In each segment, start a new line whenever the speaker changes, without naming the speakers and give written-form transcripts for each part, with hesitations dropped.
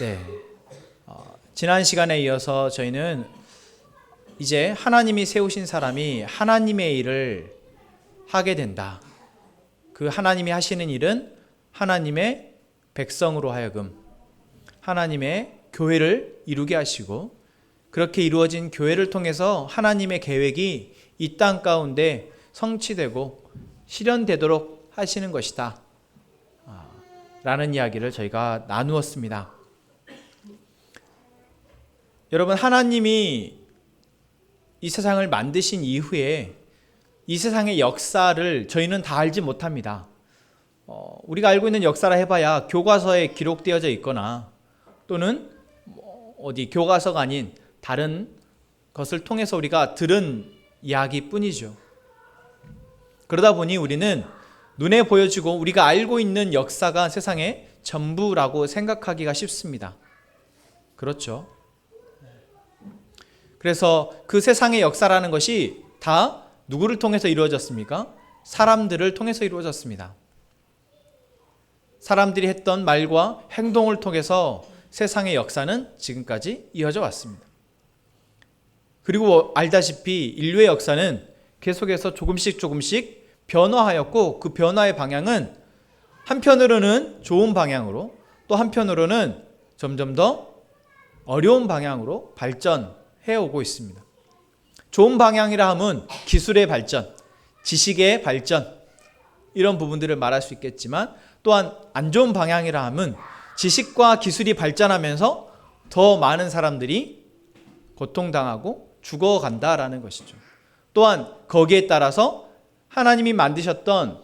네. 지난 시간에 이어서 저희는 이제 하나님이 세우신 사람이 하나님의 일을 하게 된다. 그 하나님이 하시는 일은 하나님의 백성으로 하여금 하나님의 교회를 이루게 하시고, 그렇게 이루어진 교회를 통해서 하나님의 계획이 이 땅 가운데 성취되고 실현되도록 하시는 것이다 라는 이야기를 저희가 나누었습니다. 여러분, 하나님이 이 세상을 만드신 이후에 이 세상의 역사를 저희는 다 알지 못합니다. 우리가 알고 있는 역사라 해봐야 교과서에 기록되어져 있거나 또는 어디 교과서가 아닌 다른 것을 통해서 우리가 들은 이야기뿐이죠. 그러다 보니 우리는 눈에 보여지고 우리가 알고 있는 역사가 세상의 전부라고 생각하기가 쉽습니다. 그렇죠? 그래서 그 세상의 역사라는 것이 다 누구를 통해서 이루어졌습니까? 사람들을 통해서 이루어졌습니다. 사람들이 했던 말과 행동을 통해서 세상의 역사는 지금까지 이어져 왔습니다. 그리고 알다시피 인류의 역사는 계속해서 조금씩 변화하였고, 그 변화의 방향은 한편으로는 좋은 방향으로, 또 한편으로는 점점 더 어려운 방향으로 발전해 오고 있습니다. 좋은 방향이라 함은 기술의 발전, 지식의 발전, 이런 부분들을 말할 수 있겠지만, 또한 안 좋은 방향이라 함은 지식과 기술이 발전하면서 더 많은 사람들이 고통당하고 죽어간다라는 것이죠. 또한 거기에 따라서 하나님이 만드셨던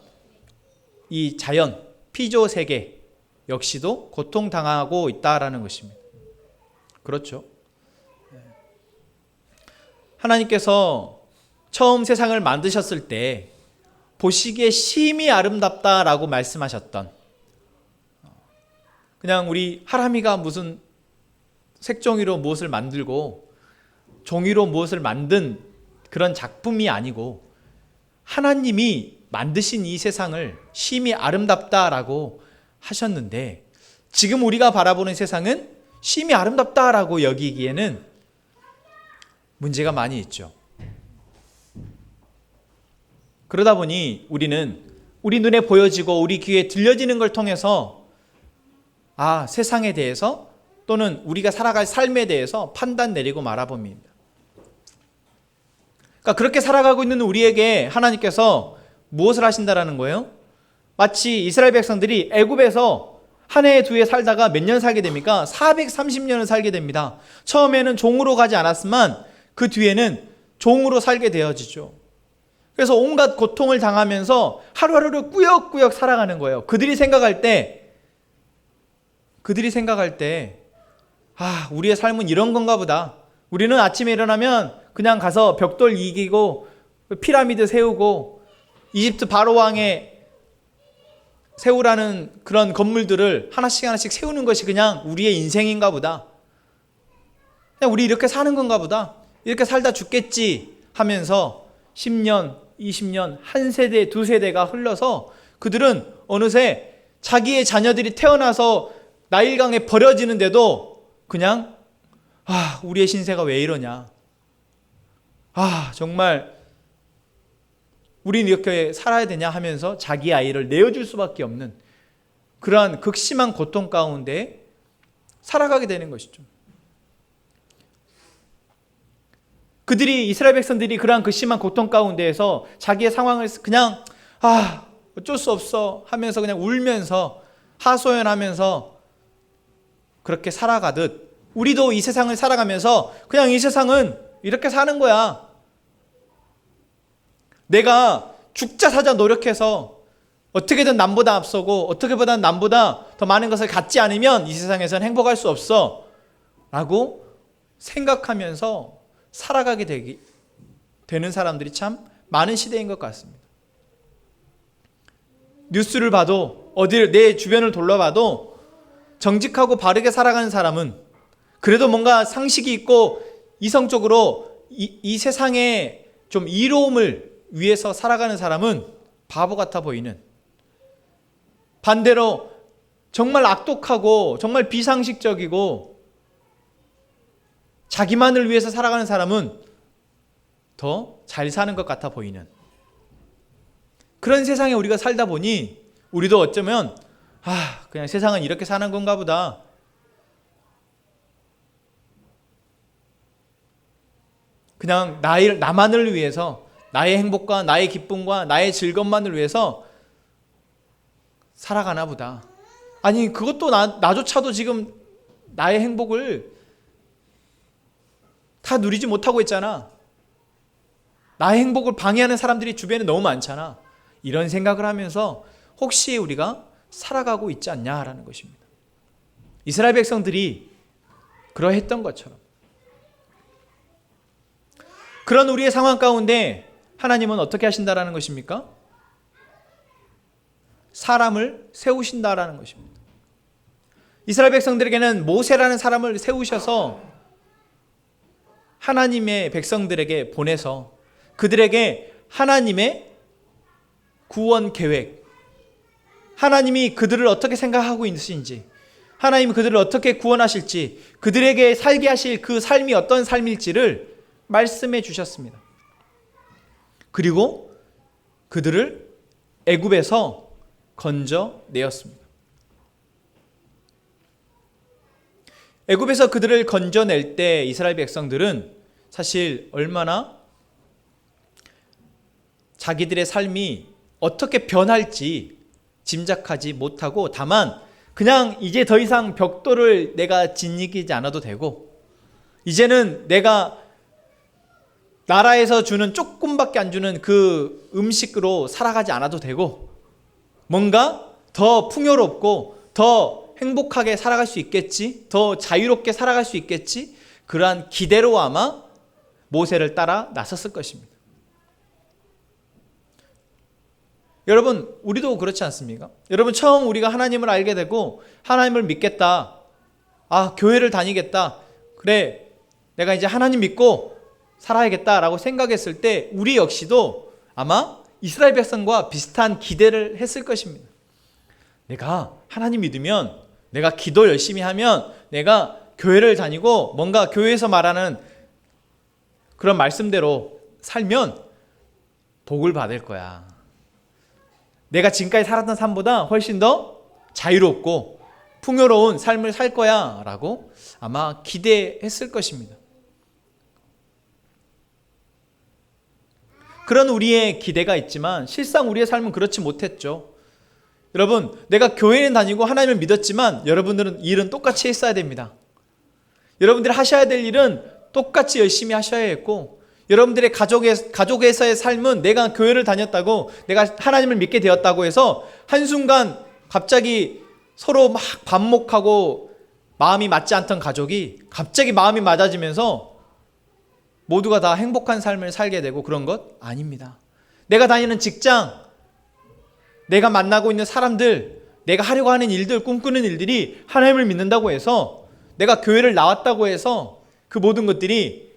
이 자연, 피조 세계 역시도 고통당하고 있다라는 것입니다. 그렇죠? 하나님께서 처음 세상을 만드셨을 때 보시기에 심히 아름답다라고 말씀하셨던, 그냥 우리 하람이가 무슨 색종이로 무엇을 만들고 종이로 무엇을 만든 그런 작품이 아니고 하나님이 만드신 이 세상을 심히 아름답다라고 하셨는데, 지금 우리가 바라보는 세상은 심히 아름답다라고 여기기에는 문제가 많이 있죠. 그러다 보니 우리는 우리 눈에 보여지고 우리 귀에 들려지는 걸 통해서 세상에 대해서 또는 우리가 살아갈 삶에 대해서 판단 내리고 말아봅니다. 그러니까 그렇게 살아가고 있는 우리에게 하나님께서 무엇을 하신다라는 거예요? 마치 이스라엘 백성들이 애굽에서 한 해 두 해 살다가 몇 년 살게 됩니까? 430년을 살게 됩니다. 처음에는 종으로 가지 않았지만 그 뒤에는 종으로 살게 되어지죠. 그래서 온갖 고통을 당하면서 하루하루를 꾸역꾸역 살아가는 거예요. 그들이 생각할 때 우리의 삶은 이런 건가 보다. 우리는 아침에 일어나면 그냥 가서 벽돌 이기고 피라미드 세우고 이집트 바로 왕의 세우라는 그런 건물들을 하나씩 세우는 것이 그냥 우리의 인생인가 보다. 그냥 우리 이렇게 사는 건가 보다. 이렇게 살다 죽겠지 하면서 10년, 20년, 한 세대, 두 세대가 흘러서 그들은 어느새 자기의 자녀들이 태어나서 나일강에 버려지는데도 그냥 우리의 신세가 왜 이러냐, 정말 우린 이렇게 살아야 되냐 하면서 자기 아이를 내어줄 수밖에 없는 그러한 극심한 고통 가운데 살아가게 되는 것이죠. 이스라엘 백성들이 그러한 극심한 고통 가운데에서 자기의 상황을 그냥 어쩔 수 없어 하면서 그냥 울면서 하소연하면서 그렇게 살아가듯, 우리도 이 세상을 살아가면서 그냥 이 세상은 이렇게 사는 거야. 내가 죽자 사자 노력해서 어떻게든 남보다 앞서고 어떻게보단 남보다 더 많은 것을 갖지 않으면 이 세상에서는 행복할 수 없어 라고 생각하면서 살아가게 되는 사람들이 참 많은 시대인 것 같습니다. 뉴스를 봐도 어디를 내 주변을 둘러봐도 정직하고 바르게 살아가는 사람은 그래도 뭔가 상식이 있고 이성적으로 이 세상에 좀 이로움을 위해서 살아가는 사람은 바보 같아 보이는, 반대로 정말 악독하고 정말 비상식적이고 자기만을 위해서 살아가는 사람은 더 잘 사는 것 같아 보이는 그런 세상에 우리가 살다 보니 우리도 어쩌면 그냥 세상은 이렇게 사는 건가 보다. 그냥 나만을 위해서, 나의 행복과 나의 기쁨과 나의 즐거움만을 위해서 살아가나 보다. 아니 그것도 나조차도 지금 나의 행복을 다 누리지 못하고 있잖아. 나의 행복을 방해하는 사람들이 주변에 너무 많잖아. 이런 생각을 하면서 혹시 우리가 살아가고 있지 않냐라는 것입니다. 이스라엘 백성들이 그러했던 것처럼 그런 우리의 상황 가운데 하나님은 어떻게 하신다라는 것입니까? 사람을 세우신다라는 것입니다. 이스라엘 백성들에게는 모세라는 사람을 세우셔서 하나님의 백성들에게 보내서 그들에게 하나님의 구원 계획, 하나님이 그들을 어떻게 생각하고 있으신지, 하나님이 그들을 어떻게 구원하실지, 그들에게 살게 하실 그 삶이 어떤 삶일지를 말씀해 주셨습니다. 그리고 그들을 애굽에서 건져내었습니다. 애굽에서 그들을 건져낼 때 이스라엘 백성들은 사실 얼마나 자기들의 삶이 어떻게 변할지 짐작하지 못하고 다만 그냥 이제 더 이상 벽돌을 내가 지니지 않아도 되고 이제는 내가 나라에서 주는 조금밖에 안 주는 그 음식으로 살아가지 않아도 되고 뭔가 더 풍요롭고 더 행복하게 살아갈 수 있겠지, 더 자유롭게 살아갈 수 있겠지, 그러한 기대로 아마 모세를 따라 나섰을 것입니다. 여러분 우리도 그렇지 않습니까? 여러분 처음 우리가 하나님을 알게 되고 하나님을 믿겠다, 교회를 다니겠다, 그래 내가 이제 하나님 믿고 살아야겠다라고 생각했을 때 우리 역시도 아마 이스라엘 백성과 비슷한 기대를 했을 것입니다. 내가 하나님 믿으면, 내가 기도 열심히 하면, 내가 교회를 다니고 뭔가 교회에서 말하는 그런 말씀대로 살면 복을 받을 거야. 내가 지금까지 살았던 삶보다 훨씬 더 자유롭고 풍요로운 삶을 살 거야 라고 아마 기대했을 것입니다. 그런 우리의 기대가 있지만 실상 우리의 삶은 그렇지 못했죠. 여러분, 내가 교회는 다니고 하나님을 믿었지만 여러분들은 일은 똑같이 했어야 됩니다. 여러분들이 하셔야 될 일은 똑같이 열심히 하셔야 했고, 여러분들의 가족에서의 삶은 내가 교회를 다녔다고, 내가 하나님을 믿게 되었다고 해서 한순간 갑자기 서로 막 반목하고 마음이 맞지 않던 가족이 갑자기 마음이 맞아지면서 모두가 다 행복한 삶을 살게 되고 그런 것 아닙니다. 내가 다니는 직장, 내가 만나고 있는 사람들, 내가 하려고 하는 일들, 꿈꾸는 일들이 하나님을 믿는다고 해서, 내가 교회를 나왔다고 해서 그 모든 것들이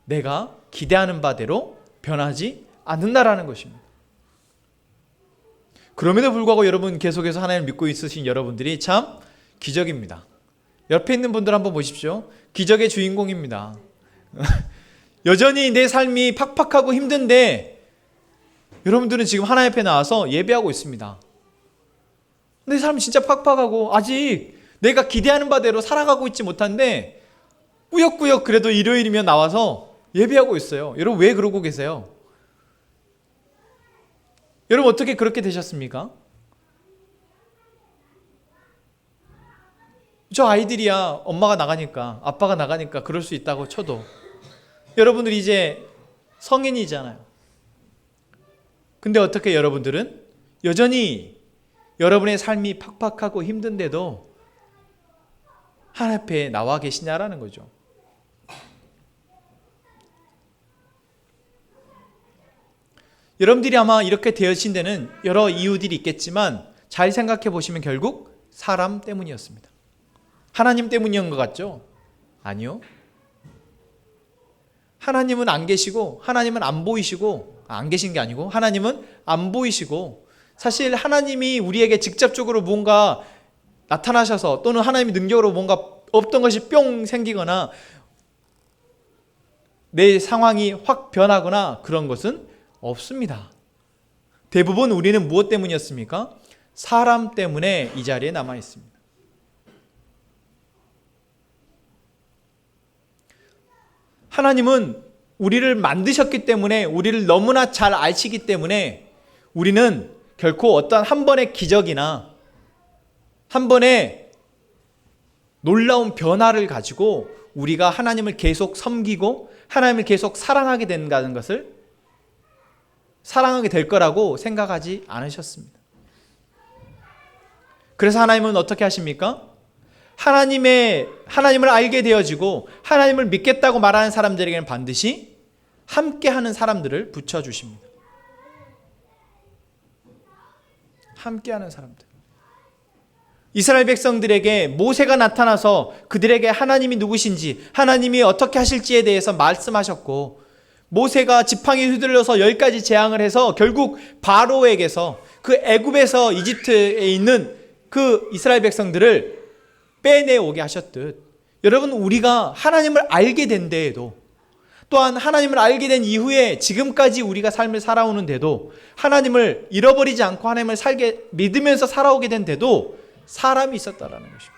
내가 기대하는 바대로 변하지 않는다라는 것입니다. 그럼에도 불구하고 여러분 계속해서 하나님을 믿고 있으신 여러분들이 참 기적입니다. 옆에 있는 분들 한번 보십시오. 기적의 주인공입니다. 여전히 내 삶이 팍팍하고 힘든데 여러분들은 지금 하나님 앞에 나와서 예배하고 있습니다. 내 삶이 진짜 팍팍하고 아직 내가 기대하는 바대로 살아가고 있지 못한데 꾸역꾸역 그래도 일요일이면 나와서 예배하고 있어요. 여러분 왜 그러고 계세요? 여러분 어떻게 그렇게 되셨습니까? 저 아이들이야 엄마가 나가니까, 아빠가 나가니까 그럴 수 있다고 쳐도 여러분들 이제 성인이잖아요. 근데 어떻게 여러분들은 여전히 여러분의 삶이 팍팍하고 힘든데도 하나님 앞에 나와 계시냐라는 거죠. 여러분들이 아마 이렇게 되어진 데는 여러 이유들이 있겠지만 잘 생각해 보시면 결국 사람 때문이었습니다. 하나님 때문이었던 것 같죠? 아니요. 하나님은 안 계시고, 하나님은 안 보이시고, 안 계신 게 아니고 하나님은 안 보이시고 사실 하나님이 우리에게 직접적으로 뭔가 나타나셔서 또는 하나님의 능력으로 뭔가 없던 것이 뿅 생기거나 내 상황이 확 변하거나 그런 것은 없습니다. 대부분 우리는 무엇 때문이었습니까? 사람 때문에 이 자리에 남아 있습니다. 하나님은 우리를 만드셨기 때문에, 우리를 너무나 잘 아시기 때문에 우리는 결코 어떤 한 번의 기적이나 한 번의 놀라운 변화를 가지고 우리가 하나님을 계속 섬기고 하나님을 계속 사랑하게 된다는 것을, 사랑하게 될 거라고 생각하지 않으셨습니다. 그래서 하나님은 어떻게 하십니까? 하나님을 알게 되어지고 하나님을 믿겠다고 말하는 사람들에게는 반드시 함께하는 사람들을 붙여주십니다. 함께하는 사람들. 이스라엘 백성들에게 모세가 나타나서 그들에게 하나님이 누구신지, 하나님이 어떻게 하실지에 대해서 말씀하셨고, 모세가 지팡이 휘둘러서 10가지 재앙을 해서 결국 바로에게서, 그 애굽에서 이집트에 있는 그 이스라엘 백성들을 빼내오게 하셨듯, 여러분, 우리가 하나님을 알게 된 데에도, 또한 하나님을 알게 된 이후에 지금까지 우리가 삶을 살아오는데도, 하나님을 잃어버리지 않고 하나님을 믿으면서 살아오게 된 데도 사람이 있었다라는 것입니다.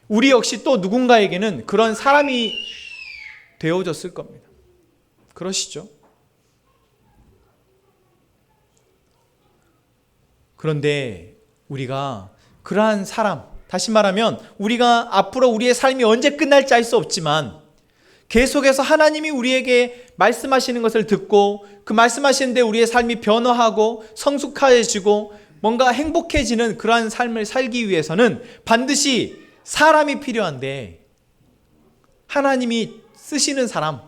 우리 역시 또 누군가에게는 그런 사람이 되어졌을 겁니다. 그러시죠? 그런데 우리가 그러한 사람, 다시 말하면 우리가 앞으로 우리의 삶이 언제 끝날지 알 수 없지만 계속해서 하나님이 우리에게 말씀하시는 것을 듣고 그 말씀하시는데 우리의 삶이 변화하고 성숙해지고 뭔가 행복해지는 그러한 삶을 살기 위해서는 반드시 사람이 필요한데, 하나님이 쓰시는 사람,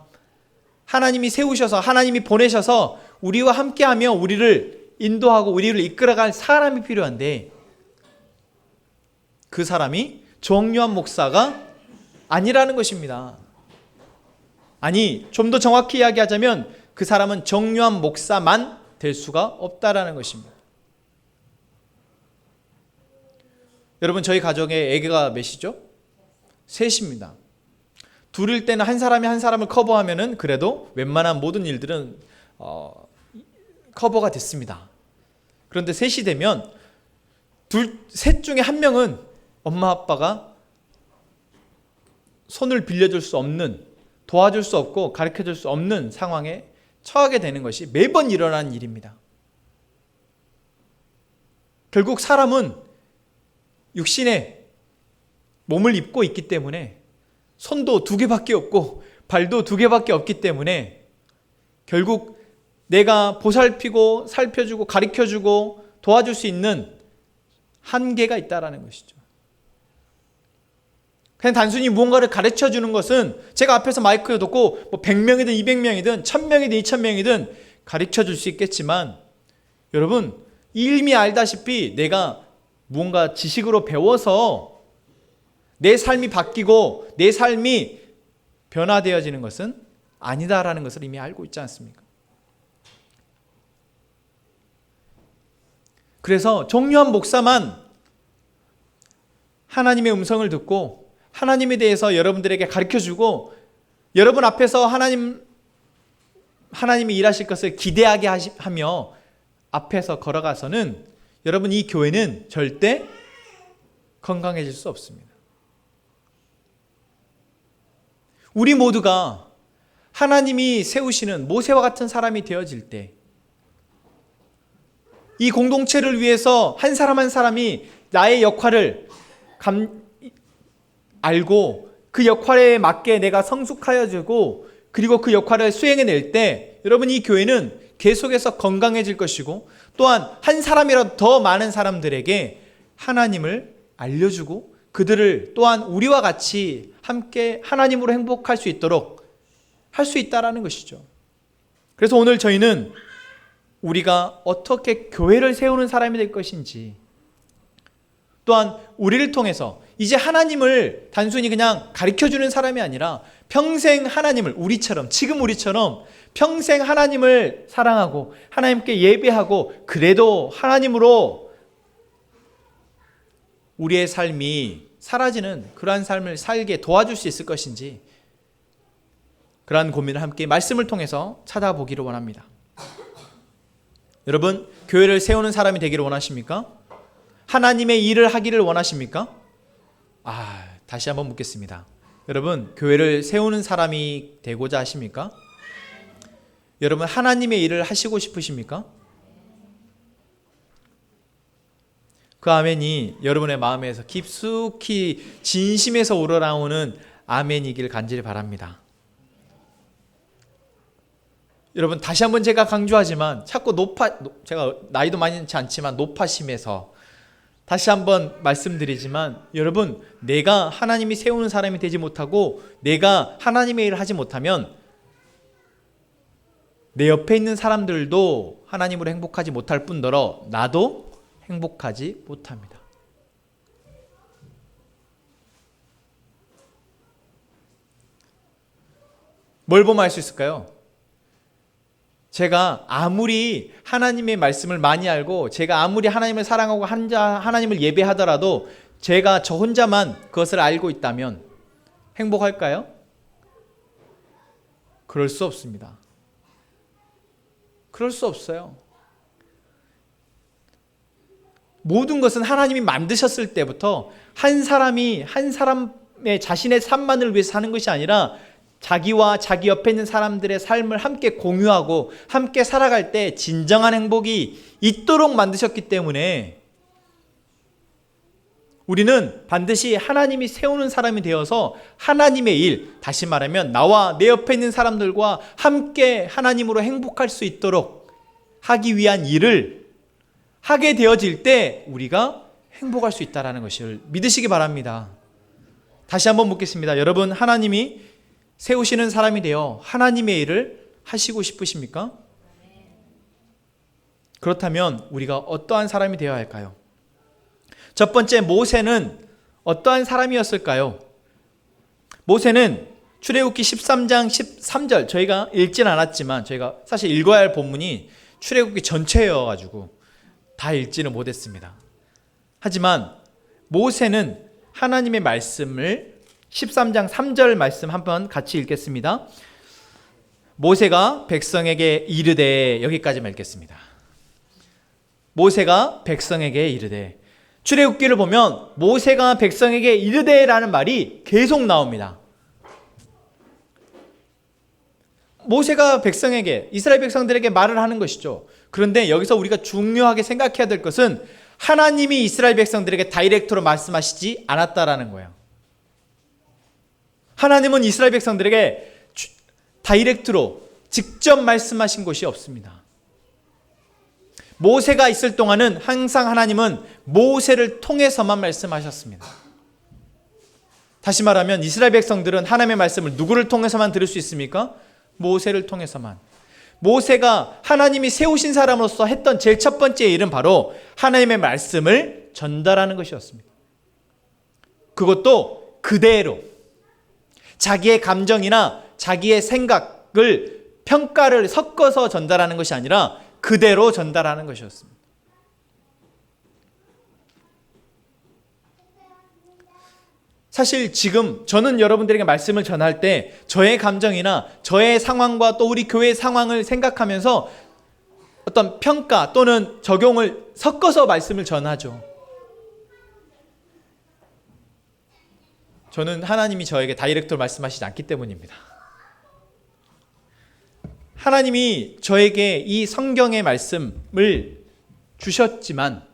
하나님이 세우셔서 하나님이 보내셔서 우리와 함께하며 우리를 인도하고 우리를 이끌어갈 사람이 필요한데, 그 사람이 정요한 목사가 아니라는 것입니다. 아니, 좀 더 정확히 이야기하자면 그 사람은 정요한 목사만 될 수가 없다라는 것입니다. 여러분, 저희 가정에 아기가 몇이죠? 셋입니다. 둘일 때는 한 사람이 한 사람을 커버하면은 그래도 웬만한 모든 일들은 커버가 됐습니다. 그런데 셋이 되면 셋 중에 한 명은 엄마 아빠가 손을 빌려줄 수 없는, 도와줄 수 없고 가르쳐줄 수 없는 상황에 처하게 되는 것이 매번 일어나는 일입니다. 결국 사람은 육신에 몸을 입고 있기 때문에 손도 2개밖에 없고 발도 2개밖에 없기 때문에 결국 내가 보살피고 살펴주고 가르쳐주고 도와줄 수 있는 한계가 있다라는 것이죠. 그냥 단순히 무언가를 가르쳐주는 것은 제가 앞에서 마이크에 놓고 100명이든 200명이든 1000명이든 2000명이든 가르쳐줄 수 있겠지만, 여러분 이미 알다시피 내가 무언가 지식으로 배워서 내 삶이 바뀌고 내 삶이 변화되어지는 것은 아니다라는 것을 이미 알고 있지 않습니까? 그래서 정요한 목사만 하나님의 음성을 듣고 하나님에 대해서 여러분들에게 가르쳐주고 여러분 앞에서 하나님이 일하실 것을 기대하게 하며 앞에서 걸어가서는 여러분, 이 교회는 절대 건강해질 수 없습니다. 우리 모두가 하나님이 세우시는 모세와 같은 사람이 되어질 때, 이 공동체를 위해서 한 사람 한 사람이 나의 역할을 알고 그 역할에 맞게 내가 성숙하여지고 그리고 그 역할을 수행해낼 때, 여러분, 이 교회는 계속해서 건강해질 것이고, 또한 한 사람이라도 더 많은 사람들에게 하나님을 알려주고 그들을 또한 우리와 같이 함께 하나님으로 행복할 수 있도록 할 수 있다라는 것이죠. 그래서 오늘 저희는 우리가 어떻게 교회를 세우는 사람이 될 것인지, 또한 우리를 통해서 이제 하나님을 단순히 그냥 가르쳐주는 사람이 아니라 평생 하나님을 지금 우리처럼 평생 하나님을 사랑하고 하나님께 예배하고 그래도 하나님으로 우리의 삶이 사라지는 그러한 삶을 살게 도와줄 수 있을 것인지, 그러한 고민을 함께 말씀을 통해서 찾아보기를 원합니다. 여러분, 교회를 세우는 사람이 되기를 원하십니까? 하나님의 일을 하기를 원하십니까? 다시 한번 묻겠습니다. 여러분, 교회를 세우는 사람이 되고자 하십니까? 여러분, 하나님의 일을 하시고 싶으십니까? 그 아멘이 여러분의 마음에서 깊숙이 진심에서 우러나오는 아멘이길 간절히 바랍니다. 여러분, 다시 한번 제가 강조하지만 자꾸 제가 나이도 많지 않지만 높아심에서 다시 한번 말씀드리지만, 여러분, 내가 하나님이 세우는 사람이 되지 못하고 내가 하나님의 일을 하지 못하면 내 옆에 있는 사람들도 하나님으로 행복하지 못할 뿐더러 나도 행복하지 못합니다. 뭘 보면 알 수 있을까요? 제가 아무리 하나님의 말씀을 많이 알고 제가 아무리 하나님을 사랑하고 하나님을 예배하더라도 제가 저 혼자만 그것을 알고 있다면 행복할까요? 그럴 수 없습니다. 그럴 수 없어요. 모든 것은 하나님이 만드셨을 때부터 한 사람이 한 사람의 자신의 삶만을 위해서 사는 것이 아니라 자기와 자기 옆에 있는 사람들의 삶을 함께 공유하고 함께 살아갈 때 진정한 행복이 있도록 만드셨기 때문에 우리는 반드시 하나님이 세우는 사람이 되어서 하나님의 일, 다시 말하면 나와 내 옆에 있는 사람들과 함께 하나님으로 행복할 수 있도록 하기 위한 일을 하게 되어질 때 우리가 행복할 수 있다는 것을 믿으시기 바랍니다. 다시 한번 묻겠습니다. 여러분, 하나님이 세우시는 사람이 되어 하나님의 일을 하시고 싶으십니까? 그렇다면 우리가 어떠한 사람이 되어야 할까요? 첫 번째, 모세는 어떠한 사람이었을까요? 모세는 출애굽기 13장 13절, 저희가 읽진 않았지만 저희가 사실 읽어야 할 본문이 출애굽기 전체여가지고 다 읽지는 못했습니다. 하지만 모세는 하나님의 말씀을 13장 3절 말씀 한번 같이 읽겠습니다. 모세가 백성에게 이르되, 여기까지만 읽겠습니다. 모세가 백성에게 이르되, 출애굽기를 보면 모세가 백성에게 이르되라는 말이 계속 나옵니다. 모세가 백성에게, 이스라엘 백성들에게 말을 하는 것이죠. 그런데 여기서 우리가 중요하게 생각해야 될 것은 하나님이 이스라엘 백성들에게 다이렉트로 말씀하시지 않았다라는 거예요. 하나님은 이스라엘 백성들에게 다이렉트로 직접 말씀하신 것이 없습니다. 모세가 있을 동안은 항상 하나님은 모세를 통해서만 말씀하셨습니다. 다시 말하면 이스라엘 백성들은 하나님의 말씀을 누구를 통해서만 들을 수 있습니까? 모세를 통해서만. 모세가 하나님이 세우신 사람으로서 했던 제일 첫 번째 일은 바로 하나님의 말씀을 전달하는 것이었습니다. 그것도 그대로 자기의 감정이나 자기의 생각을 평가를 섞어서 전달하는 것이 아니라 그대로 전달하는 것이었습니다. 사실 지금 저는 여러분들에게 말씀을 전할 때 저의 감정이나 저의 상황과 또 우리 교회의 상황을 생각하면서 어떤 평가 또는 적용을 섞어서 말씀을 전하죠. 저는 하나님이 저에게 다이렉트로 말씀하시지 않기 때문입니다. 하나님이 저에게 이 성경의 말씀을 주셨지만,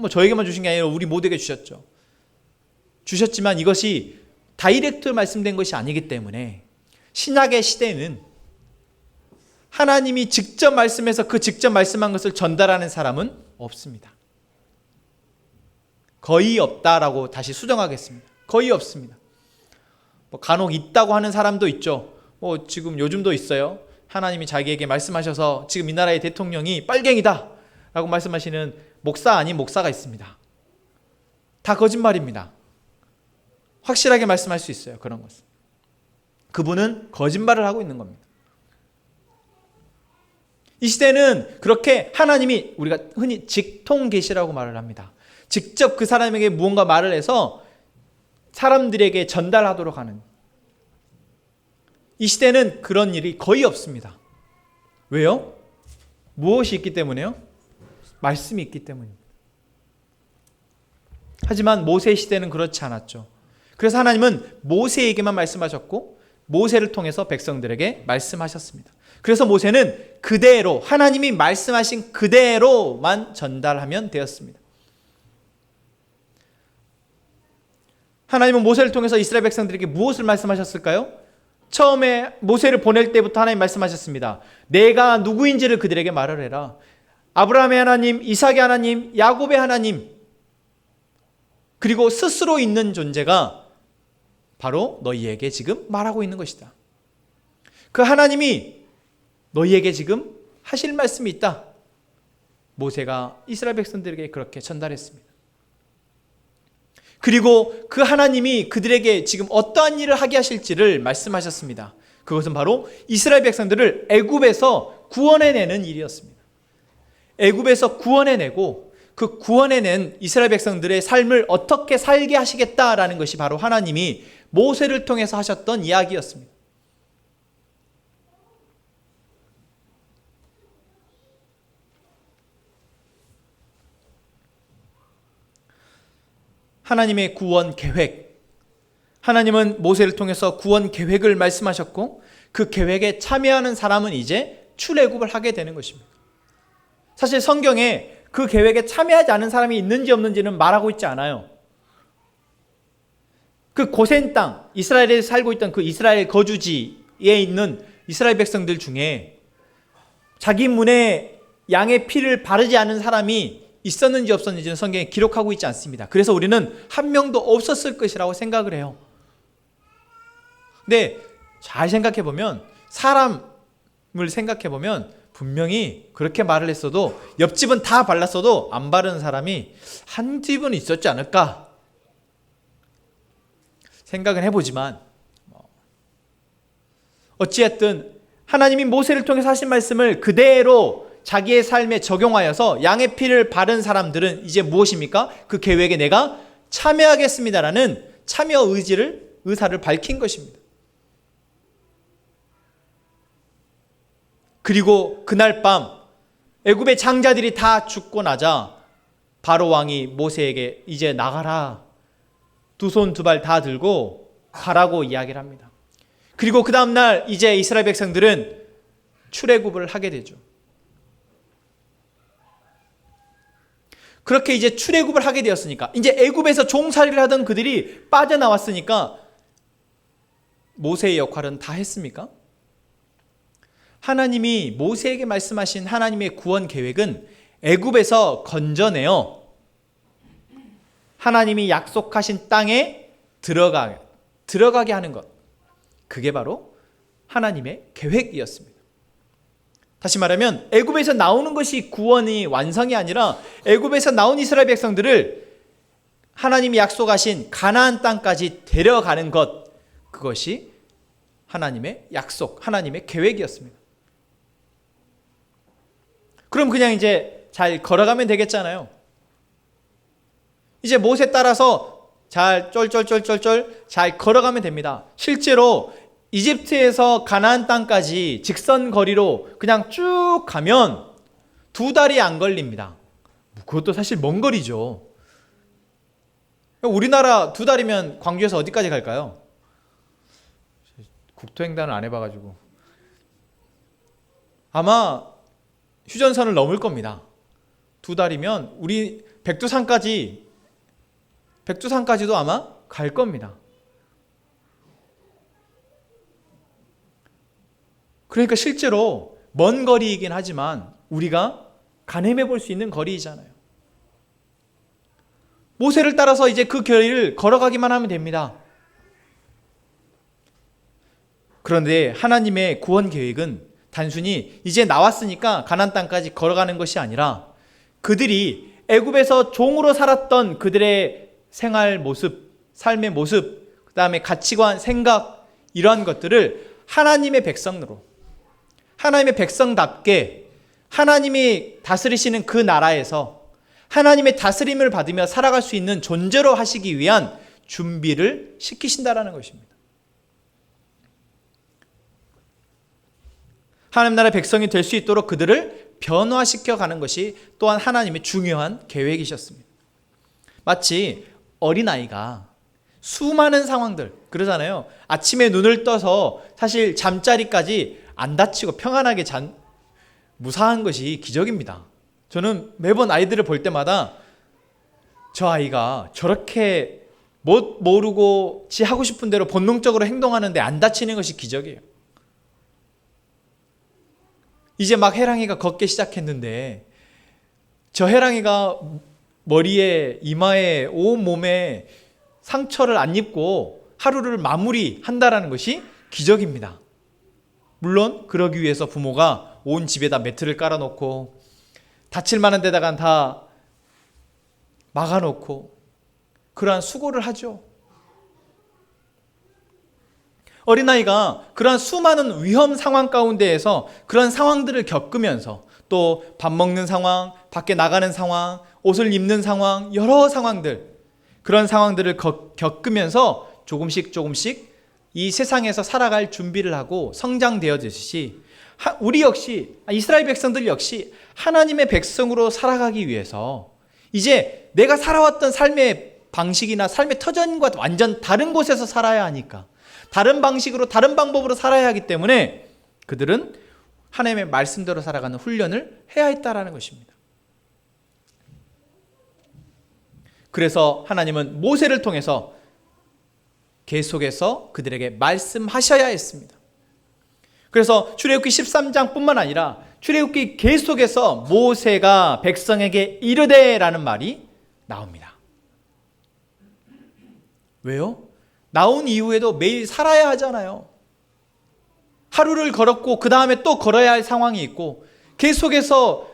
저에게만 주신 게 아니라 우리 모두에게 주셨지만 이것이 다이렉트로 말씀된 것이 아니기 때문에 신약의 시대는 하나님이 직접 말씀해서 그 직접 말씀한 것을 전달하는 사람은 없습니다. 거의 없다라고 다시 수정하겠습니다. 거의 없습니다. 간혹 있다고 하는 사람도 있죠. 지금 요즘도 있어요. 하나님이 자기에게 말씀하셔서 지금 이 나라의 대통령이 빨갱이다 라고 말씀하시는 목사 아닌 목사가 있습니다. 다 거짓말입니다. 확실하게 말씀할 수 있어요. 그런 것은. 그분은 거짓말을 하고 있는 겁니다. 이 시대는 그렇게 하나님이 우리가 흔히 직통계시라고 말을 합니다. 직접 그 사람에게 무언가 말을 해서 사람들에게 전달하도록 하는, 이 시대는 그런 일이 거의 없습니다. 왜요? 무엇이 있기 때문에요? 말씀이 있기 때문입니다. 하지만 모세 시대는 그렇지 않았죠. 그래서 하나님은 모세에게만 말씀하셨고 모세를 통해서 백성들에게 말씀하셨습니다. 그래서 모세는 그대로 하나님이 말씀하신 그대로만 전달하면 되었습니다. 하나님은 모세를 통해서 이스라엘 백성들에게 무엇을 말씀하셨을까요? 처음에 모세를 보낼 때부터 하나님 말씀하셨습니다. 내가 누구인지를 그들에게 말을 해라. 아브라함의 하나님, 이삭의 하나님, 야곱의 하나님, 그리고 스스로 있는 존재가 바로 너희에게 지금 말하고 있는 것이다. 그 하나님이 너희에게 지금 하실 말씀이 있다. 모세가 이스라엘 백성들에게 그렇게 전달했습니다. 그리고 그 하나님이 그들에게 지금 어떠한 일을 하게 하실지를 말씀하셨습니다. 그것은 바로 이스라엘 백성들을 애굽에서 구원해내는 일이었습니다. 애굽에서 구원해내고 그 구원해낸 이스라엘 백성들의 삶을 어떻게 살게 하시겠다라는 것이 바로 하나님이 모세를 통해서 하셨던 이야기였습니다. 하나님의 구원 계획, 하나님은 모세를 통해서 구원 계획을 말씀하셨고 그 계획에 참여하는 사람은 이제 출애굽을 하게 되는 것입니다. 사실 성경에 그 계획에 참여하지 않은 사람이 있는지 없는지는 말하고 있지 않아요. 그 고센 땅, 이스라엘에 살고 있던 그 이스라엘 거주지에 있는 이스라엘 백성들 중에 자기 문에 양의 피를 바르지 않은 사람이 있었는지 없었는지는 성경에 기록하고 있지 않습니다. 그래서 우리는 한 명도 없었을 것이라고 생각을 해요. 근데 잘 생각해보면, 사람을 생각해보면 분명히 그렇게 말을 했어도 옆집은 다 발랐어도 안 바른 사람이 한 집은 있었지 않을까 생각은 해보지만, 어찌됐든 하나님이 모세를 통해서 하신 말씀을 그대로 자기의 삶에 적용하여서 양의 피를 바른 사람들은 이제 무엇입니까? 그 계획에 내가 참여하겠습니다라는 참여 의사를 밝힌 것입니다. 그리고 그날 밤 애굽의 장자들이 다 죽고 나자 바로 왕이 모세에게 이제 나가라, 두 손 두 발 다 들고 가라고 이야기를 합니다. 그리고 그 다음날 이제 이스라엘 백성들은 출애굽을 하게 되죠. 그렇게 이제 출애굽을 하게 되었으니까, 이제 애굽에서 종살이를 하던 그들이 빠져나왔으니까 모세의 역할은 다 했습니까? 하나님이 모세에게 말씀하신 하나님의 구원 계획은 애굽에서 건져내어 하나님이 약속하신 땅에 들어가게 하는 것, 그게 바로 하나님의 계획이었습니다. 다시 말하면 애굽에서 나오는 것이 구원이 완성이 아니라 애굽에서 나온 이스라엘 백성들을 하나님이 약속하신 가나안 땅까지 데려가는 것, 그것이 하나님의 약속, 하나님의 계획이었습니다. 그럼 그냥 이제 잘 걸어가면 되겠잖아요. 이제 모세 따라서 잘 쫄쫄쫄쫄쫄 잘 걸어가면 됩니다. 실제로 이집트에서 가나안 땅까지 직선 거리로 그냥 쭉 가면 2달이 안 걸립니다. 그것도 사실 먼 거리죠. 우리나라 2달이면 광주에서 어디까지 갈까요? 국토횡단을 안 해봐가지고 아마 휴전선을 넘을 겁니다. 2달이면 우리 백두산까지도 아마 갈 겁니다. 그러니까 실제로 먼 거리이긴 하지만 우리가 가늠해 볼 수 있는 거리이잖아요. 모세를 따라서 이제 그 거리를 걸어가기만 하면 됩니다. 그런데 하나님의 구원 계획은 단순히 이제 나왔으니까 가나안 땅까지 걸어가는 것이 아니라 그들이 애굽에서 종으로 살았던 그들의 생활 모습, 삶의 모습, 그 다음에 가치관, 생각, 이러한 것들을 하나님의 백성으로, 하나님의 백성답게 하나님이 다스리시는 그 나라에서 하나님의 다스림을 받으며 살아갈 수 있는 존재로 하시기 위한 준비를 시키신다라는 것입니다. 하나님 나라의 백성이 될 수 있도록 그들을 변화시켜 가는 것이 또한 하나님의 중요한 계획이셨습니다. 마치 어린아이가 수많은 상황들, 그러잖아요. 아침에 눈을 떠서 사실 잠자리까지 안 다치고 평안하게 무사한 것이 기적입니다. 저는 매번 아이들을 볼 때마다 저 아이가 저렇게 모르고 지 하고 싶은 대로 본능적으로 행동하는데 안 다치는 것이 기적이에요. 이제 막 혜랑이가 걷기 시작했는데 저 혜랑이가 머리에, 이마에, 온 몸에 상처를 안 입고 하루를 마무리한다라는 것이 기적입니다. 물론 그러기 위해서 부모가 온 집에다 매트를 깔아놓고 다칠 만한 데다가 다 막아놓고 그러한 수고를 하죠. 어린아이가 그러한 수많은 위험 상황 가운데에서 그런 상황들을 겪으면서 또 밥 먹는 상황, 밖에 나가는 상황, 옷을 입는 상황, 여러 상황들, 그런 상황들을 겪으면서 조금씩 이 세상에서 살아갈 준비를 하고 성장되어지듯이 우리 역시, 이스라엘 백성들 역시 하나님의 백성으로 살아가기 위해서 이제 내가 살아왔던 삶의 방식이나 삶의 터전과 완전 다른 곳에서 살아야 하니까 다른 방식으로, 다른 방법으로 살아야 하기 때문에 그들은 하나님의 말씀대로 살아가는 훈련을 해야 했다라는 것입니다. 그래서 하나님은 모세를 통해서 계속해서 그들에게 말씀하셔야 했습니다. 그래서 출애굽기 13장 뿐만 아니라 출애굽기 계속해서 모세가 백성에게 이르되라는 말이 나옵니다. 왜요? 나온 이후에도 매일 살아야 하잖아요. 하루를 걸었고 그 다음에 또 걸어야 할 상황이 있고 계속해서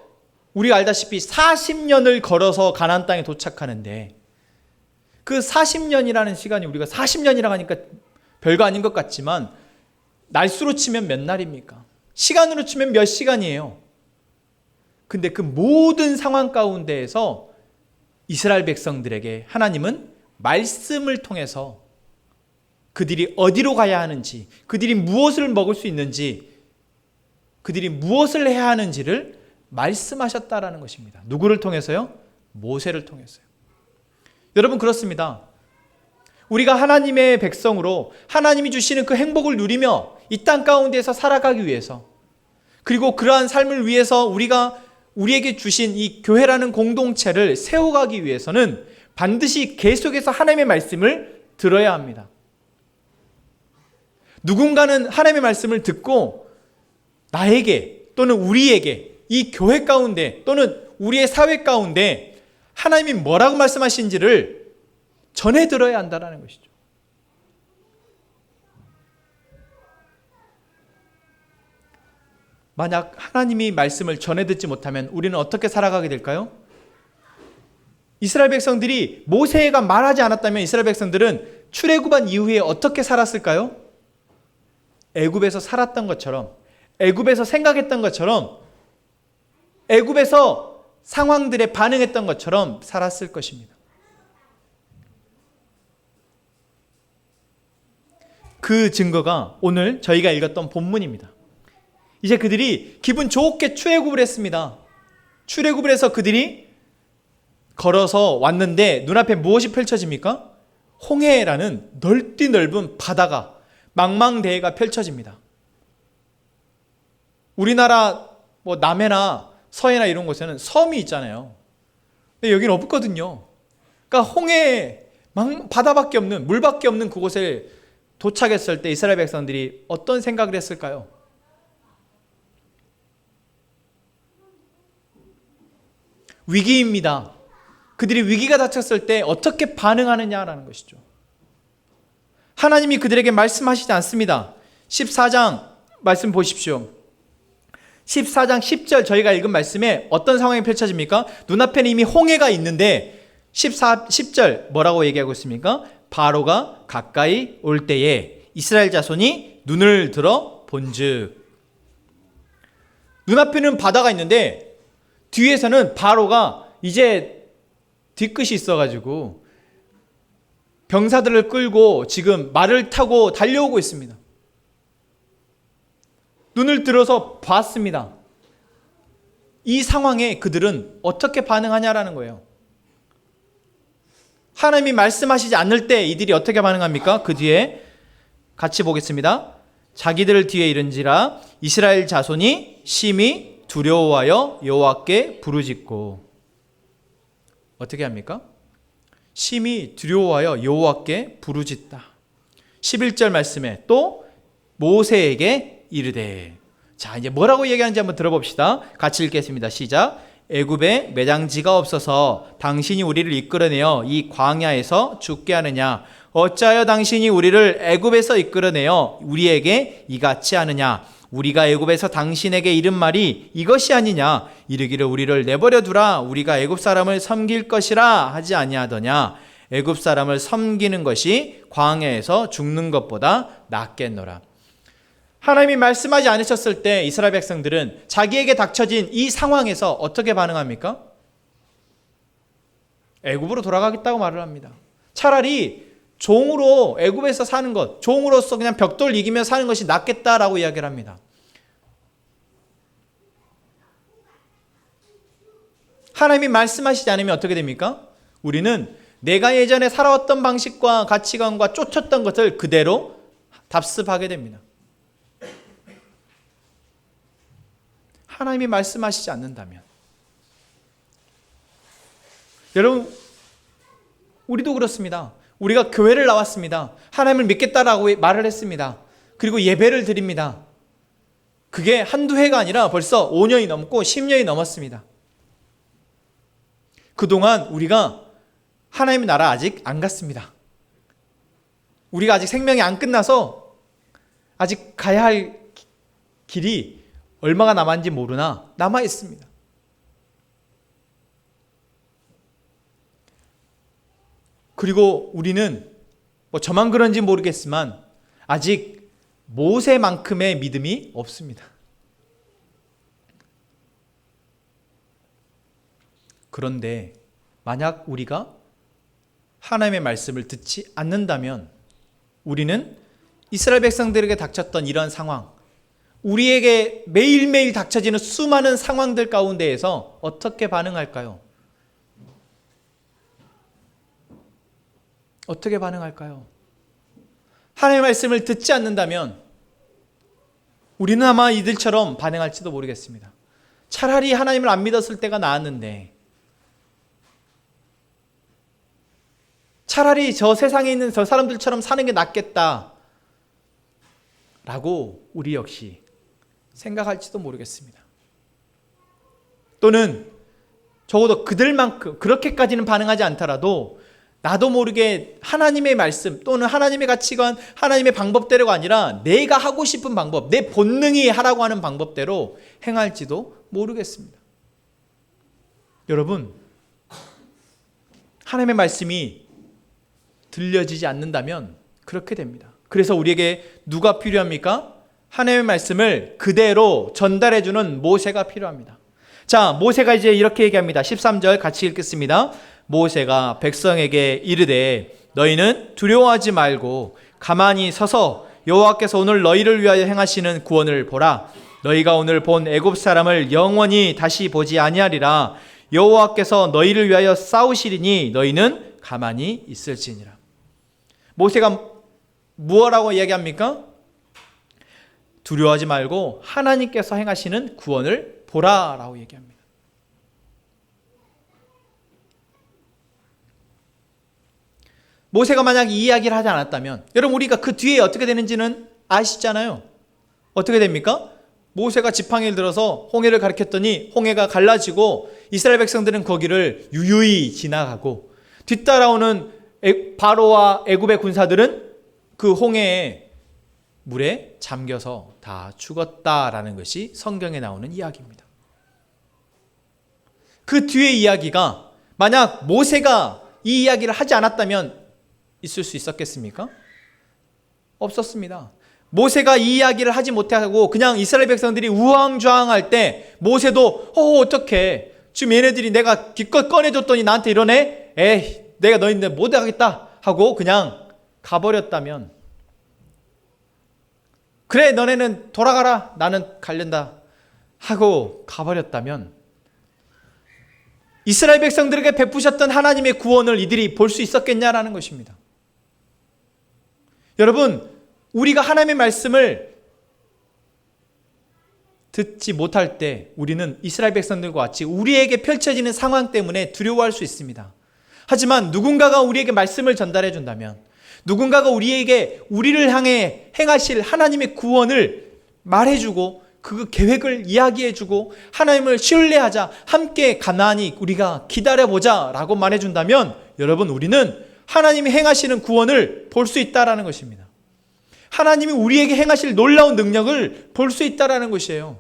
우리가 알다시피 40년을 걸어서 가나안 땅에 도착하는데 그 40년이라는 시간이 우리가 40년이라고 하니까 별거 아닌 것 같지만 날수로 치면 몇 날입니까? 시간으로 치면 몇 시간이에요. 근데 그 모든 상황 가운데에서 이스라엘 백성들에게 하나님은 말씀을 통해서 그들이 어디로 가야 하는지, 그들이 무엇을 먹을 수 있는지, 그들이 무엇을 해야 하는지를 말씀하셨다라는 것입니다. 누구를 통해서요? 모세를 통해서요. 여러분 그렇습니다. 우리가 하나님의 백성으로 하나님이 주시는 그 행복을 누리며 이 땅 가운데서 살아가기 위해서, 그리고 그러한 삶을 위해서 우리에게 주신 이 교회라는 공동체를 세워가기 위해서는 반드시 계속해서 하나님의 말씀을 들어야 합니다. 누군가는 하나님의 말씀을 듣고 나에게 또는 우리에게 이 교회 가운데 또는 우리의 사회 가운데 하나님이 뭐라고 말씀하신지를 전해 들어야 한다는 것이죠. 만약 하나님이 말씀을 전해 듣지 못하면 우리는 어떻게 살아가게 될까요? 이스라엘 백성들이 모세가 말하지 않았다면 이스라엘 백성들은 출애굽한 이후에 어떻게 살았을까요? 애굽에서 살았던 것처럼, 애굽에서 생각했던 것처럼, 애굽에서 상황들에 반응했던 것처럼 살았을 것입니다. 그 증거가 오늘 저희가 읽었던 본문입니다. 이제 그들이 기분 좋게 출애굽을 했습니다. 출애굽을 해서 그들이 걸어서 왔는데 눈앞에 무엇이 펼쳐집니까? 홍해라는 넓디 넓은 바다가, 망망대해가 펼쳐집니다. 우리나라 남해나 서해나 이런 곳에는 섬이 있잖아요. 근데 여기는 없거든요. 그러니까 홍해, 바다밖에 없는, 물밖에 없는 그곳에 도착했을 때 이스라엘 백성들이 어떤 생각을 했을까요? 위기입니다. 그들이 위기가 닥쳤을 때 어떻게 반응하느냐라는 것이죠. 하나님이 그들에게 말씀하시지 않습니다. 14장 말씀 보십시오. 14장 10절 저희가 읽은 말씀에 어떤 상황이 펼쳐집니까? 눈앞에는 이미 홍해가 있는데 10절 뭐라고 얘기하고 있습니까? 바로가 가까이 올 때에 이스라엘 자손이 눈을 들어 본즉. 눈앞에는 바다가 있는데 뒤에서는 바로가 이제 뒤끝이 있어가지고 병사들을 끌고 지금 말을 타고 달려오고 있습니다. 눈을 들어서 봤습니다. 이 상황에 그들은 어떻게 반응하냐라는 거예요. 하나님이 말씀하시지 않을 때 이들이 어떻게 반응합니까? 그 뒤에 같이 보겠습니다. 자기들 뒤에 이른지라 이스라엘 자손이 심히 두려워하여 여호와께 부르짖고. 어떻게 합니까? 심히 두려워하여 여호와께 부르짖다. 11절 말씀에 또 모세에게 이르되. 자, 이제 뭐라고 얘기하는지 한번 들어봅시다. 같이 읽겠습니다. 시작. 애굽에 매장지가 없어서 당신이 우리를 이끌어내어 이 광야에서 죽게 하느냐? 어찌하여 당신이 우리를 애굽에서 이끌어내어 우리에게 이같이 하느냐? 우리가 애굽에서 당신에게 이른 말이 이것이 아니냐? 이르기를 우리를 내버려 두라. 우리가 애굽 사람을 섬길 것이라 하지 아니하더냐? 애굽 사람을 섬기는 것이 광야에서 죽는 것보다 낫겠노라. 하나님이 말씀하지 않으셨을 때 이스라엘 백성들은 자기에게 닥쳐진 이 상황에서 어떻게 반응합니까? 애굽으로 돌아가겠다고 말을 합니다. 차라리 종으로 애굽에서 사는 것, 종으로서 그냥 벽돌 이기며 사는 것이 낫겠다라고 이야기를 합니다. 하나님이 말씀하시지 않으면 어떻게 됩니까? 우리는 내가 예전에 살아왔던 방식과 가치관과 쫓았던 것을 그대로 답습하게 됩니다. 하나님이 말씀하시지 않는다면. 여러분, 우리도 그렇습니다. 우리가 교회를 나왔습니다. 하나님을 믿겠다라고 말을 했습니다. 그리고 예배를 드립니다. 그게 한두 해가 아니라 벌써 5년이 넘고 10년이 넘었습니다. 그동안 우리가 하나님의 나라 아직 안 갔습니다. 우리가 아직 생명이 안 끝나서 아직 가야 할 길이 얼마가 남았는지 모르나 남아 있습니다. 그리고 우리는 저만 그런지 모르겠지만 아직 모세만큼의 믿음이 없습니다. 그런데 만약 우리가 하나님의 말씀을 듣지 않는다면 우리는 이스라엘 백성들에게 닥쳤던 이런 상황, 우리에게 매일매일 닥쳐지는 수많은 상황들 가운데에서 어떻게 반응할까요? 어떻게 반응할까요? 하나님의 말씀을 듣지 않는다면 우리는 아마 이들처럼 반응할지도 모르겠습니다. 차라리 하나님을 안 믿었을 때가 나았는데, 차라리 저 세상에 있는 저 사람들처럼 사는 게 낫겠다 라고 우리 역시 생각할지도 모르겠습니다. 또는 적어도 그들만큼 그렇게까지는 반응하지 않더라도 나도 모르게 하나님의 말씀 또는 하나님의 가치관, 하나님의 방법대로가 아니라 내가 하고 싶은 방법, 내 본능이 하라고 하는 방법대로 행할지도 모르겠습니다. 여러분, 하나님의 말씀이 들려지지 않는다면 그렇게 됩니다. 그래서 우리에게 누가 필요합니까? 하나님의 말씀을 그대로 전달해주는 모세가 필요합니다. 자, 모세가 이제 이렇게 얘기합니다. 13절 같이 읽겠습니다. 모세가 백성에게 이르되 너희는 두려워하지 말고 가만히 서서 여호와께서 오늘 너희를 위하여 행하시는 구원을 보라. 너희가 오늘 본 애굽 사람을 영원히 다시 보지 아니하리라. 여호와께서 너희를 위하여 싸우시리니 너희는 가만히 있을지니라. 모세가 무엇라고 이야기합니까? 두려워하지 말고 하나님께서 행하시는 구원을 보라라고 얘기합니다. 모세가 만약 이 이야기를 하지 않았다면, 여러분 우리가 그 뒤에 어떻게 되는지는 아시잖아요. 어떻게 됩니까? 모세가 지팡이를 들어서 홍해를 가리켰더니 홍해가 갈라지고 이스라엘 백성들은 거기를 유유히 지나가고 뒤따라오는 바로와 애굽의 군사들은 그 홍해의 물에 잠겨서 다 죽었다라는 것이 성경에 나오는 이야기입니다. 그 뒤의 이야기가 만약 모세가 이 이야기를 하지 않았다면 있을 수 있었겠습니까? 없었습니다. 모세가 이 이야기를 하지 못하고 그냥 이스라엘 백성들이 우왕좌왕할 때 모세도 어떡해, 지금 얘네들이 내가 기껏 꺼내줬더니 나한테 이러네, 에이 내가 너희들 못하겠다 하고 그냥 가버렸다면, 그래 너네는 돌아가라 나는 갈련다 하고 가버렸다면, 이스라엘 백성들에게 베푸셨던 하나님의 구원을 이들이 볼 수 있었겠냐라는 것입니다. 여러분, 우리가 하나님의 말씀을 듣지 못할 때 우리는 이스라엘 백성들과 같이 우리에게 펼쳐지는 상황 때문에 두려워할 수 있습니다. 하지만 누군가가 우리에게 말씀을 전달해 준다면, 누군가가 우리를 향해 행하실 하나님의 구원을 말해주고 그 계획을 이야기해주고 하나님을 신뢰하자, 함께 가만히 우리가 기다려보자 라고 말해준다면, 여러분 우리는 하나님이 행하시는 구원을 볼 수 있다는 것입니다. 하나님이 우리에게 행하실 놀라운 능력을 볼 수 있다는 것이에요.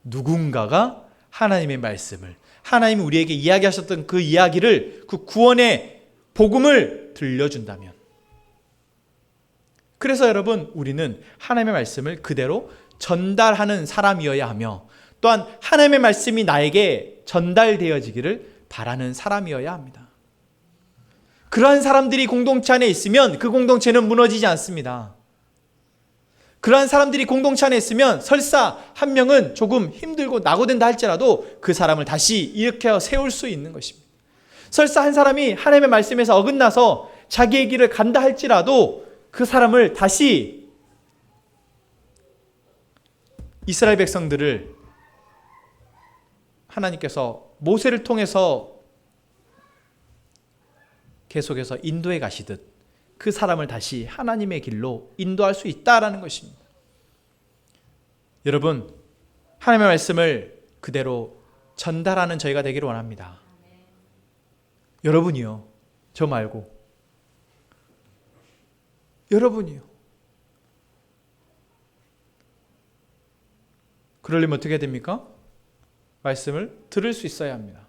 누군가가 하나님의 말씀을, 하나님이 우리에게 이야기하셨던 그 이야기를, 그 구원의 복음을 들려준다면, 그래서 여러분 우리는 하나님의 말씀을 그대로 전달하는 사람이어야 하며, 또한 하나님의 말씀이 나에게 전달되어지기를 바라는 사람이어야 합니다. 그러한 사람들이 공동체 안에 있으면 그 공동체는 무너지지 않습니다. 그러한 사람들이 공동체 안에 있으면 설사 한 명은 조금 힘들고 낙오된다 할지라도 그 사람을 다시 일으켜 세울 수 있는 것입니다. 설사 한 사람이 하나님의 말씀에서 어긋나서 자기의 길을 간다 할지라도 그 사람을 다시, 이스라엘 백성들을 하나님께서 모세를 통해서 계속해서 인도해 가시듯 그 사람을 다시 하나님의 길로 인도할 수 있다라는 것입니다. 여러분, 하나님의 말씀을 그대로 전달하는 저희가 되기를 원합니다. 여러분이요, 저 말고 여러분이요. 그러려면 어떻게 됩니까? 말씀을 들을 수 있어야 합니다.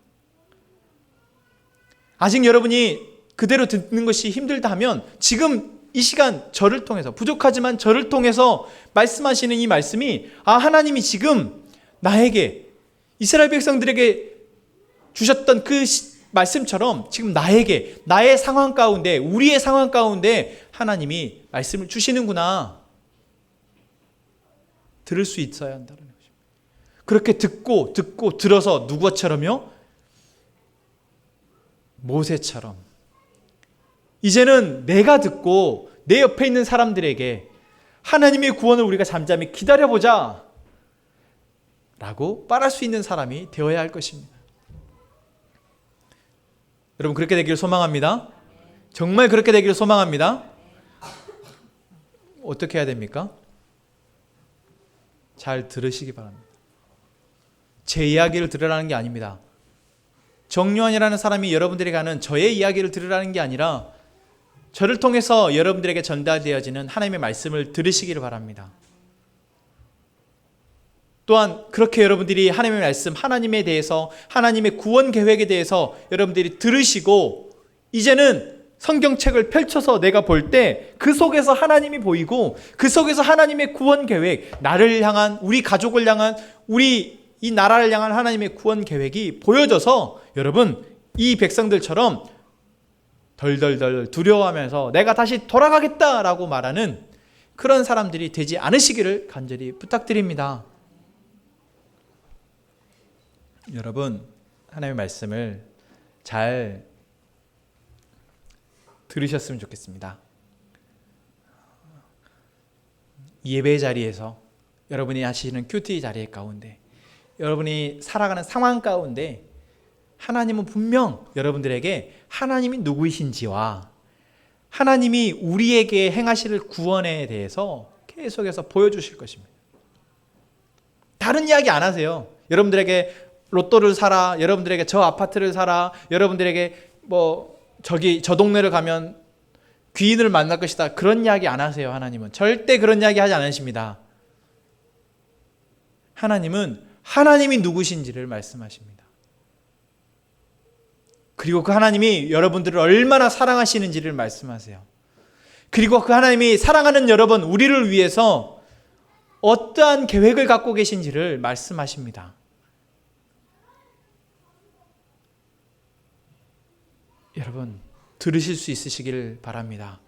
아직 여러분이 그대로 듣는 것이 힘들다 하면 지금 이 시간 저를 통해서, 부족하지만 저를 통해서 말씀하시는 이 말씀이, 하나님이 지금 나에게, 이스라엘 백성들에게 주셨던 그 말씀처럼 지금 나에게, 나의 상황 가운데, 우리의 상황 가운데 하나님이 말씀을 주시는구나, 들을 수 있어야 한다는 것입니다. 그렇게 듣고 들어서 누구처럼요? 모세처럼 이제는 내가 듣고 내 옆에 있는 사람들에게 하나님의 구원을 우리가 잠잠히 기다려보자 라고 말할 수 있는 사람이 되어야 할 것입니다. 여러분, 그렇게 되기를 소망합니다. 정말 그렇게 되기를 소망합니다. 어떻게 해야 됩니까? 잘 들으시기 바랍니다. 제 이야기를 들으라는 게 아닙니다. 정요한이라는 사람이 여러분들에게 하는 저의 이야기를 들으라는 게 아니라 저를 통해서 여러분들에게 전달되어지는 하나님의 말씀을 들으시기를 바랍니다. 또한 그렇게 여러분들이 하나님의 말씀, 하나님에 대해서, 하나님의 구원 계획에 대해서 여러분들이 들으시고, 이제는 성경책을 펼쳐서 내가 볼 때 그 속에서 하나님이 보이고, 그 속에서 하나님의 구원 계획, 나를 향한, 우리 가족을 향한, 우리 이 나라를 향한 하나님의 구원 계획이 보여져서 여러분, 이 백성들처럼 덜덜덜 두려워하면서 내가 다시 돌아가겠다라고 말하는 그런 사람들이 되지 않으시기를 간절히 부탁드립니다. 여러분, 하나님의 말씀을 잘 들으셨으면 좋겠습니다. 예배 자리에서, 여러분이 하시는 큐티 자리 가운데, 여러분이 살아가는 상황 가운데 하나님은 분명 여러분들에게 하나님이 누구이신지와 하나님이 우리에게 행하실 구원에 대해서 계속해서 보여주실 것입니다. 다른 이야기 안 하세요. 여러분들에게 로또를 사라, 여러분들에게 저 아파트를 사라, 여러분들에게 저 동네를 가면 귀인을 만날 것이다, 그런 이야기 안 하세요. 하나님은 절대 그런 이야기 하지 않으십니다. 하나님은 하나님이 누구신지를 말씀하십니다. 그리고 그 하나님이 여러분들을 얼마나 사랑하시는지를 말씀하세요. 그리고 그 하나님이 사랑하는 여러분, 우리를 위해서 어떠한 계획을 갖고 계신지를 말씀하십니다. 여러분, 들으실 수 있으시길 바랍니다.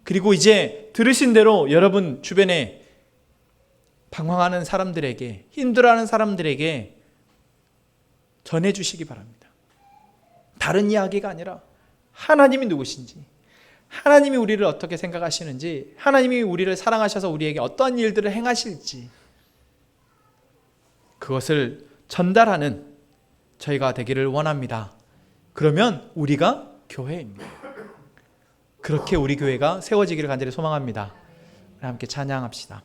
그리고 이제 들으신 대로 여러분 주변에 방황하는 사람들에게, 힘들어하는 사람들에게 전해주시기 바랍니다. 다른 이야기가 아니라 하나님이 누구신지, 하나님이 우리를 어떻게 생각하시는지, 하나님이 우리를 사랑하셔서 우리에게 어떠한 일들을 행하실지, 그것을 전달하는 저희가 되기를 원합니다. 그러면 우리가 교회입니다. 그렇게 우리 교회가 세워지기를 간절히 소망합니다. 함께 찬양합시다.